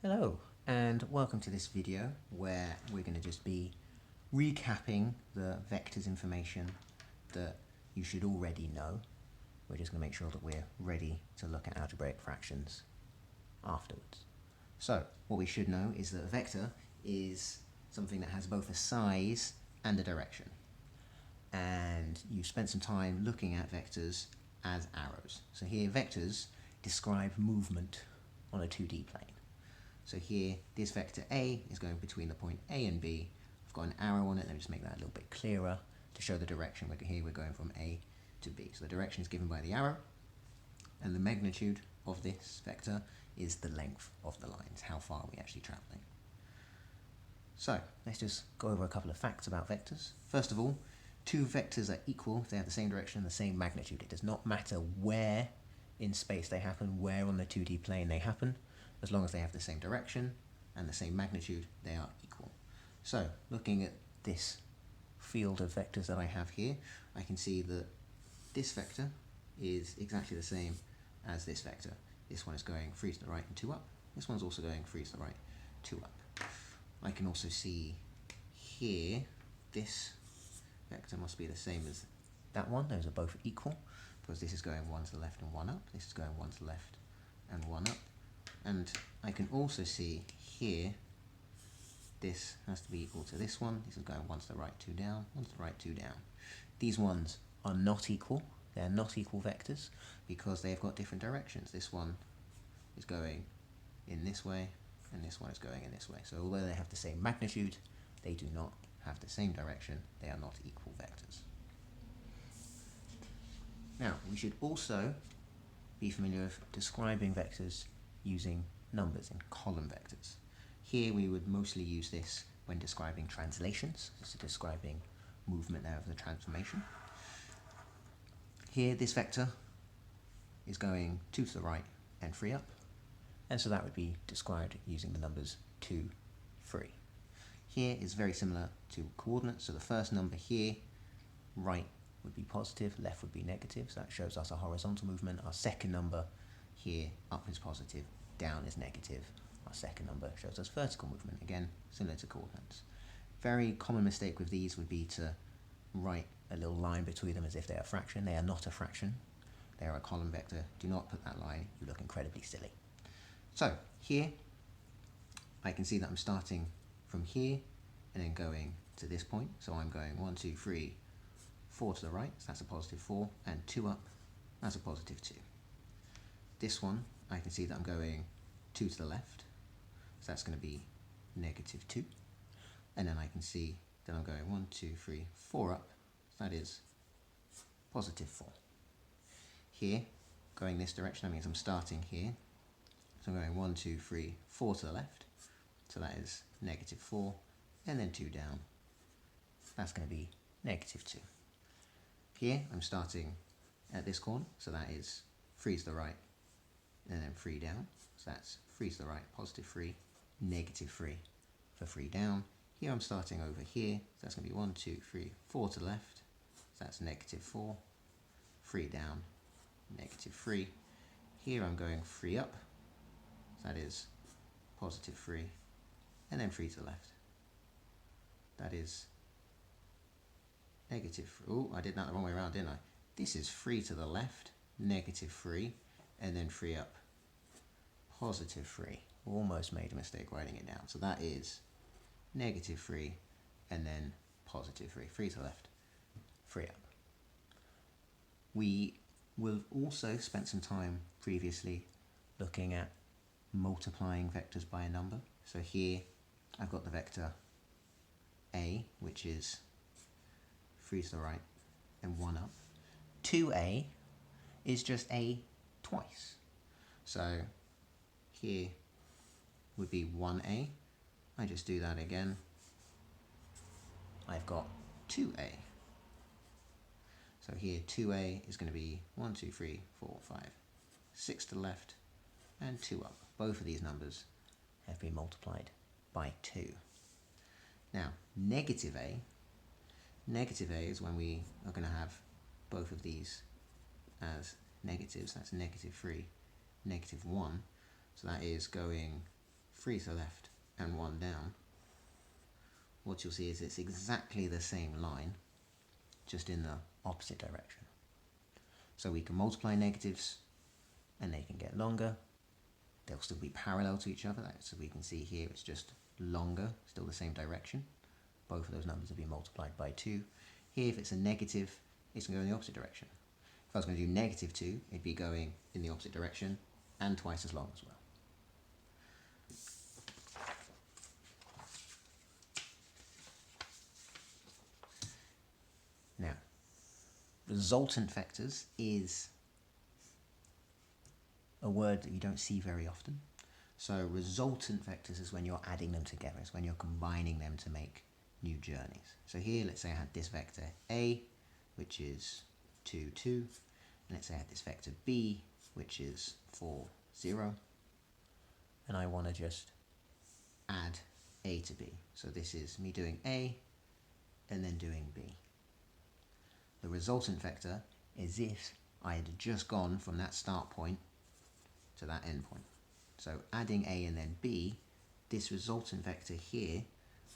Hello and welcome to this video where we're going to just be recapping the vectors information that you should already know. We're just going to make sure that we're ready to look at algebraic fractions afterwards. So what we should know is that a vector is something that has both a size and a direction. And you've spent some time looking at vectors as arrows. So here vectors describe movement on a 2D plane. So here, this vector A is going between the point A and B. I've got an arrow on it. Let me just make that a little bit clearer to show the direction. Here we're going from A to B. So the direction is given by the arrow, and the magnitude of this vector is the length of the lines, how far we're actually traveling. So let's just go over a couple of facts about vectors. First of all, two vectors are equal if they have the same direction and the same magnitude. It does not matter where in space they happen, where on the 2D plane they happen. As long as they have the same direction and the same magnitude, they are equal. So, looking at this field of vectors that I have here, I can see that this vector is exactly the same as this vector. This one is going 3 to the right and 2 up. This one's also going 3 to the right, 2 up. I can also see here, this vector must be the same as that one. Those are both equal, because this is going 1 to the left and 1 up. This is going 1 to the left and 1 up. And I can also see here, this has to be equal to this one. This is going 1 to the right, 2 down, 1 to the right, 2 down. These ones are not equal. They're not equal vectors because they've got different directions. This one is going in this way, and this one is going in this way. So although they have the same magnitude, they do not have the same direction. They are not equal vectors. Now, we should also be familiar with describing vectors using numbers in column vectors. Here we would mostly use this when describing translations, so describing movement there of the transformation. Here this vector is going 2 to the right and 3 up, and so that would be described using the numbers 2, 3. Here is very similar to coordinates, so the first number here, right would be positive, left would be negative, so that shows us a horizontal movement. Our second number here, up is positive, down is negative. Our second number shows us vertical movement, again, similar to coordinates. Very common mistake with these would be to write a little line between them as if they are a fraction. They are not a fraction. They are a column vector. Do not put that line. You look incredibly silly. So here, I can see that I'm starting from here and then going to this point. So I'm going 1, 2, 3, 4 to the right, so that's a positive 4, and 2 up, that's a positive 2. This one, I can see that I'm going 2 to the left, so that's going to be negative 2. And then I can see that I'm going 1, 2, 3, 4 up, so that is positive 4. Here, going this direction, that means I'm starting here. So I'm going 1, 2, 3, 4 to the left, so that is negative 4, and then 2 down, that's going to be negative 2. Here, I'm starting at this corner, so that is 3 to the right, and then 3 down. So that's 3 to the right, positive 3, negative 3 for 3 down. Here I'm starting over here, so that's going to be 1, 2, 3, 4 to the left. So that's negative 4, 3 down, negative 3. Here I'm going 3 up, so that is positive 3, and then 3 to the left. That is negative 3. Oh, I did that the wrong way around, didn't I? This is 3 to the left, negative 3, and then 3 up, positive 3. Almost made a mistake writing it down. So that is negative 3, and then positive 3. 3 to the left, 3 up. We will also spent some time previously looking at multiplying vectors by a number. So here I've got the vector A, which is 3 to the right and 1 up. 2A is just A twice. So here would be 1A. I just do that again. I've got 2A. So here 2A is going to be 1, 2, 3, 4, 5, 6 to the left and 2 up. Both of these numbers have been multiplied by 2. Now, negative A is when we are going to have both of these as negatives. That's negative 3, negative 1. So that is going 3 to the left and 1 down, what you'll see is it's exactly the same line, just in the opposite direction. So we can multiply negatives and they can get longer. They'll still be parallel to each other, so we can see here it's just longer, still the same direction. Both of those numbers will be multiplied by 2. Here, if it's a negative, it's going to go in the opposite direction. If I was going to do -2, it'd be going in the opposite direction and twice as long as well. Now, resultant vectors is a word that you don't see very often. So resultant vectors is when you're adding them together, it's when you're combining them to make new journeys. So here, let's say I had this vector A, which is 2, 2, and let's say I had this vector B, which is 4, 0, and I want to just add A to B. So this is me doing A and then doing B. The resultant vector is if I had just gone from that start point to that end point. So adding A and then B, this resultant vector here,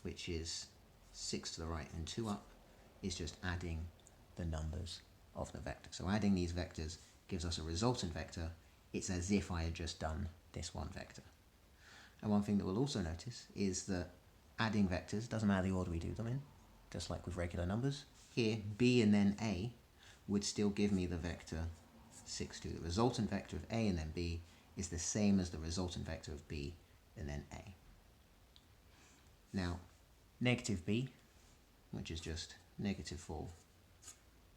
which is 6 to the right and 2 up, is just adding the numbers of the vector. So adding these vectors gives us a resultant vector. It's as if I had just done this one vector. And one thing that we'll also notice is that adding vectors, doesn't matter the order we do them in, just like with regular numbers. Here, B and then A would still give me the vector 6, 2. The resultant vector of A and then B is the same as the resultant vector of B and then A. Now, negative B, which is just -4,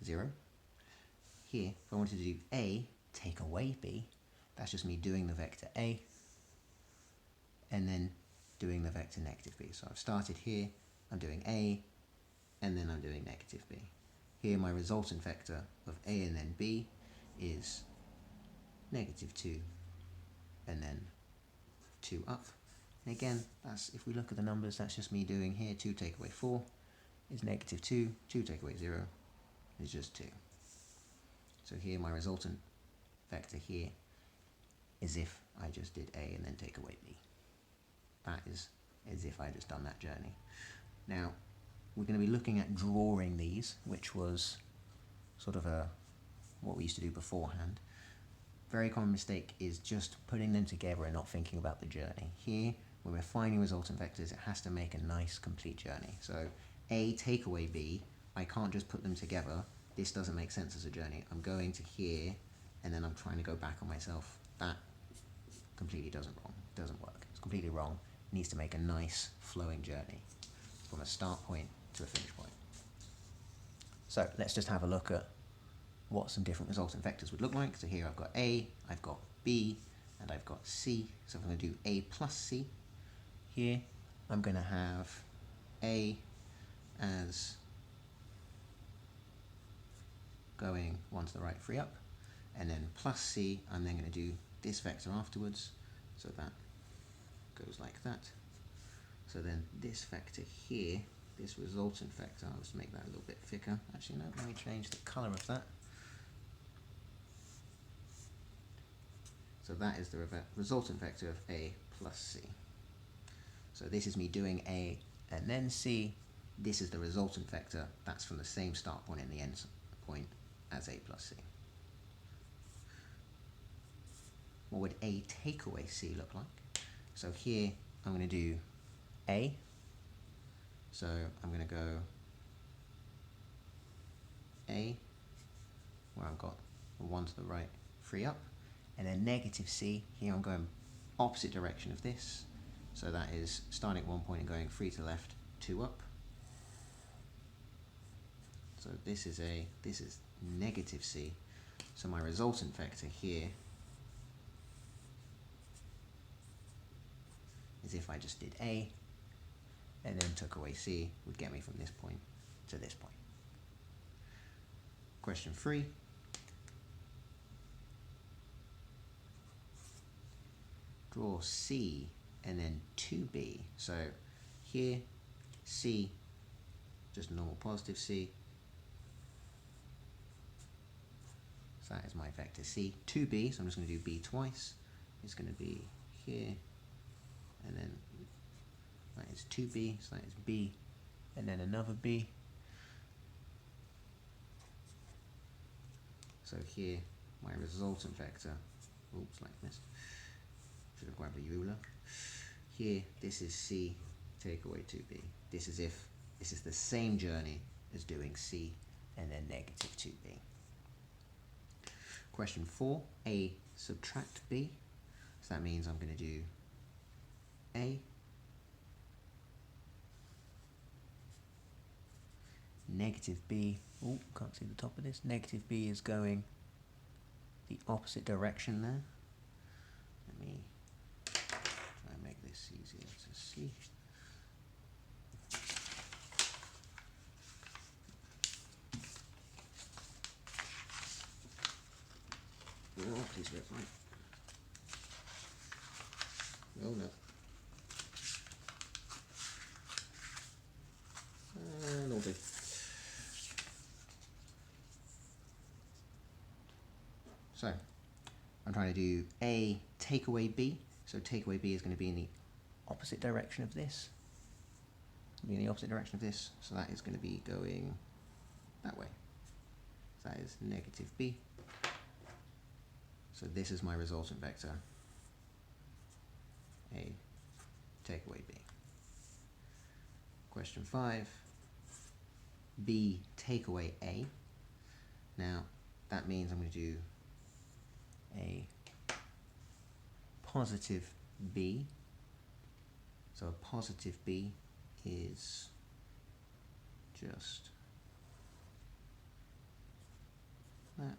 0. Here, if I wanted to do A, take away B, that's just me doing the vector A and then doing the vector -B. So I've started here, I'm doing A, and then I'm doing -B. Here, my resultant vector of A and then B is -2 and then 2 up. And again, that's, if we look at the numbers, that's just me doing here 2 take away 4 is -2, 2 take away 0 is just 2. So here my resultant vector here is if I just did A and then take away B. That is as if I just done that journey. Now, we're going to be looking at drawing these, which was sort of what we used to do beforehand. Very common mistake is just putting them together and not thinking about the journey. Here, when we're finding resultant vectors, it has to make a nice, complete journey. So A take away B, I can't just put them together. This doesn't make sense as a journey. I'm going to here, and then I'm trying to go back on myself. That completely doesn't work. It's completely wrong. It needs to make a nice, flowing journey from a start point to a finish point. So let's just have a look at what some different resultant vectors would look like. So here I've got A, I've got B, and I've got C. So I'm going to do A plus C. Here I'm going to have A as going 1 to the right, 3 up, and then plus C, I'm then going to do this vector afterwards, so that goes like that. So then this vector here, this resultant vector, I'll just make that a little bit thicker. Actually, no, let me change the colour of that. So that is the resultant vector of A plus C. So this is me doing A and then C. This is the resultant vector. That's from the same start point and the end point as A plus C. What would A take away C look like? So here I'm going to do A. So I'm going to go A, where I've got 1 to the right, 3 up, and then negative C. Here I'm going opposite direction of this. So that is starting at one point and going 3 to the left, 2 up. So this is negative C. So my resultant vector here is if I just did A and then took away C, would get me from this point to this point. Question 3. Draw C and then 2B. So here, C, just a normal positive C. So that is my vector C. 2B, so I'm just going to do B twice. It's going to be here and then that is 2b, so that is b, and then another b. So here, my resultant vector, oops, like this, should have grabbed a ruler. Here, this is c, take away 2b. This is if this is the same journey as doing c and then negative 2b. Question 4, a subtract b. So that means I'm going to do a negative b. Oh, can't see the top of this. Negative b is going the opposite direction there. Let me try and make this easier to see. Oh, please get right. Oh no. Naughty. So, I'm trying to do A take away B. So take away B is going to be in the opposite direction of this. Be in the opposite direction of this. So that is going to be going that way. So that is negative B. So this is my resultant vector. A take away B. Question 5. B take away A. Now that means I'm going to do a positive B. So a positive B is just that.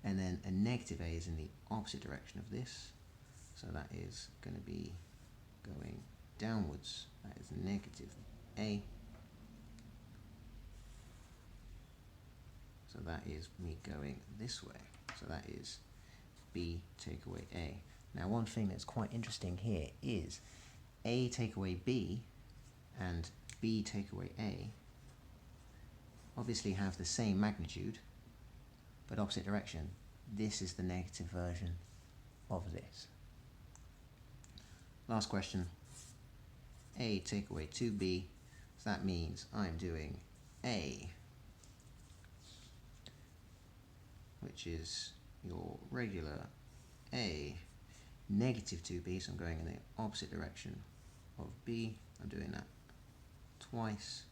And then a negative A is in the opposite direction of this. So that is going to be going downwards. That is negative A. So that is me going this way. So that is B take away A. Now one thing that's quite interesting here is A take away B and B take away A obviously have the same magnitude but opposite direction. This is the negative version of this. Last question. A take away 2B. So that means I'm doing A, which is your regular A, negative 2B, so I'm going in the opposite direction of B. I'm doing that twice.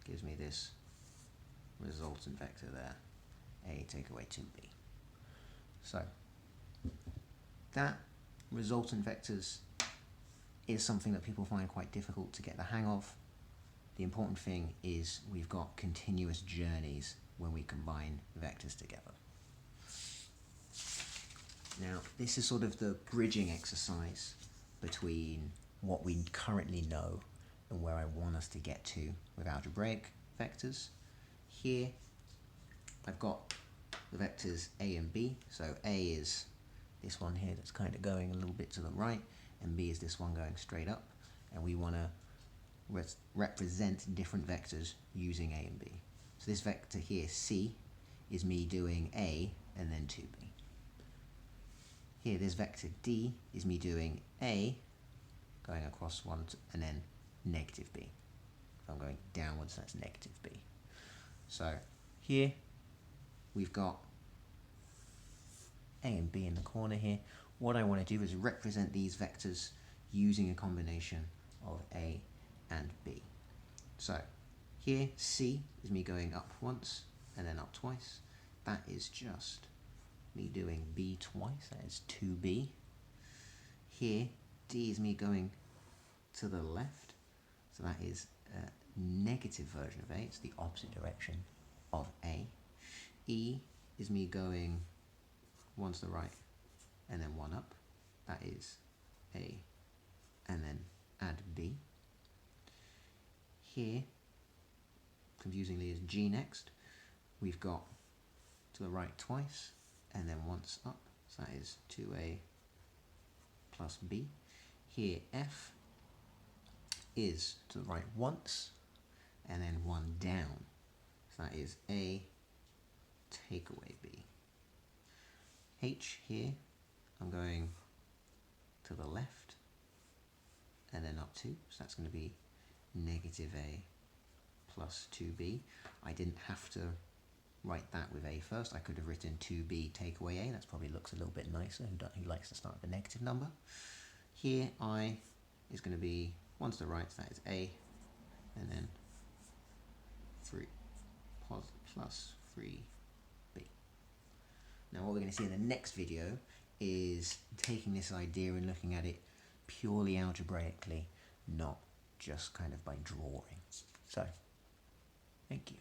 Gives me this resultant vector there, A take away 2B. So that resultant vectors is something that people find quite difficult to get the hang of. The important thing is we've got continuous journeys when we combine vectors together. Now, this is sort of the bridging exercise between what we currently know and where I want us to get to with algebraic vectors. Here, I've got the vectors A and B. So A is this one here that's kind of going a little bit to the right, and B is this one going straight up. And we want to represent different vectors using A and B. So this vector here, C, is me doing A and then 2B. Here, this vector D is me doing A, going across one and then negative B. If I'm going downwards, that's negative B. So here, we've got A and B in the corner here. What I want to do is represent these vectors using a combination of A and B. So here, C is me going up once and then up twice. That is just me doing B twice, that is 2B. Here, D is me going to the left, so that is a negative version of A, it's the opposite direction of A. E is me going one to the right and then one up, that is A, and then add B. Here, confusingly, is G next. We've got to the right twice and then once up, so that is 2A plus B. Here, F is to the right once and then one down, so that is A take away B. H here I'm going to the left and then up 2, so that's going to be negative a plus 2b. I didn't have to write that with a first. I could have written 2b take away a. That probably looks a little bit nicer. Who likes to start with a negative number? Here I is going to be 1 to the right, so that is a, and then 3 plus 3b. Now what we're going to see in the next video is taking this idea and looking at it purely algebraically, not just kind of by drawing. So, thank you.